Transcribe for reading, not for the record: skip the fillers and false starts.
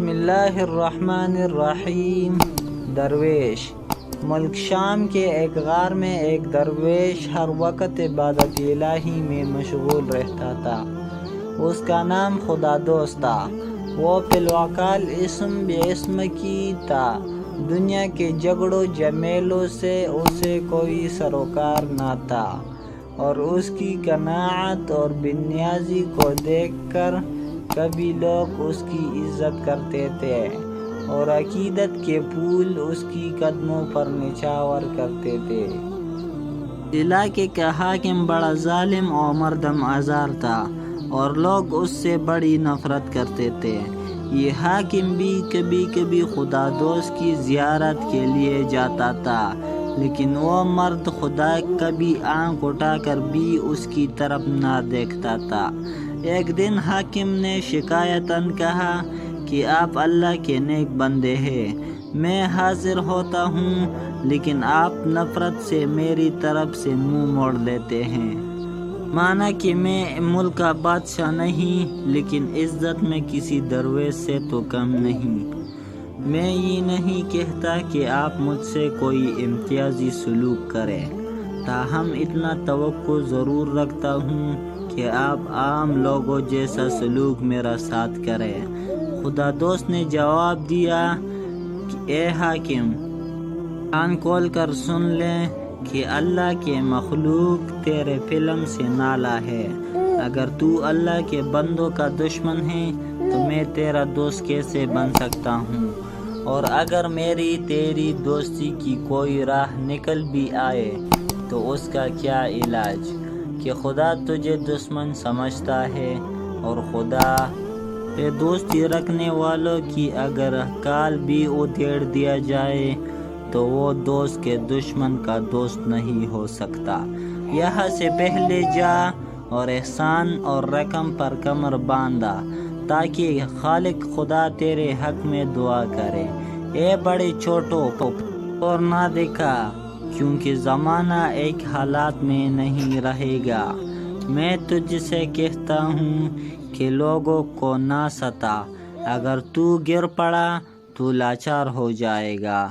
بسم اللہ الرحمن الرحیم۔ درویش۔ ملک شام کے ایک غار میں ایک درویش ہر وقت عبادت الہی میں مشغول رہتا تھا۔ اس کا نام خدا دوست تھا۔ وہ فی الوقال اسم بعصم کی تھا۔ دنیا کے جھگڑوں جمیلوں سے اسے کوئی سروکار نہ تھا، اور اس کی قناعت اور بنیازی کو دیکھ کر کبھی لوگ اس کی عزت کرتے تھے اور عقیدت کے پھول اس کی قدموں پر نچھاور کرتے تھے۔ علاقے کا حاکم بڑا ظالم اور مردم آزار تھا، اور لوگ اس سے بڑی نفرت کرتے تھے۔ یہ حاکم بھی کبھی کبھی خدا دوست کی زیارت کے لیے جاتا تھا، لیکن وہ مرد خدا کبھی آنکھ اٹھا کر بھی اس کی طرف نہ دیکھتا تھا۔ ایک دن حاکم نے شکایتاً کہا کہ آپ اللہ کے نیک بندے ہیں، میں حاضر ہوتا ہوں، لیکن آپ نفرت سے میری طرف سے منہ موڑ لیتے ہیں۔ مانا کہ میں ملک کا بادشاہ نہیں، لیکن عزت میں کسی درویش سے تو کم نہیں۔ میں یہ نہیں کہتا کہ آپ مجھ سے کوئی امتیازی سلوک کریں، تاہم اتنا توقع ضرور رکھتا ہوں کہ آپ عام لوگوں جیسا سلوک میرا ساتھ کریں۔ خدا دوست نے جواب دیا کہ اے حاکم، کان کھول کر سن لیں کہ اللہ کے مخلوق تیرے فلم سے نالا ہے۔ اگر تو اللہ کے بندوں کا دشمن ہے تو میں تیرا دوست کیسے بن سکتا ہوں؟ اور اگر میری تیری دوستی کی کوئی راہ نکل بھی آئے تو اس کا کیا علاج؟ کہ خدا تجھے دشمن سمجھتا ہے، اور خدا پہ دوستی رکھنے والوں کی اگر کال بھی ادھیڑ دیا جائے تو وہ دوست کے دشمن کا دوست نہیں ہو سکتا۔ یہاں سے پہلے جا اور احسان اور رقم پر کمر باندھا تاکہ خالق خدا تیرے حق میں دعا کرے۔ اے بڑے چھوٹوں اور نہ دیکھا، کیونکہ زمانہ ایک حالات میں نہیں رہے گا۔ میں تجھ سے کہتا ہوں کہ لوگوں کو نہ ستا، اگر تو گر پڑا تو لاچار ہو جائے گا۔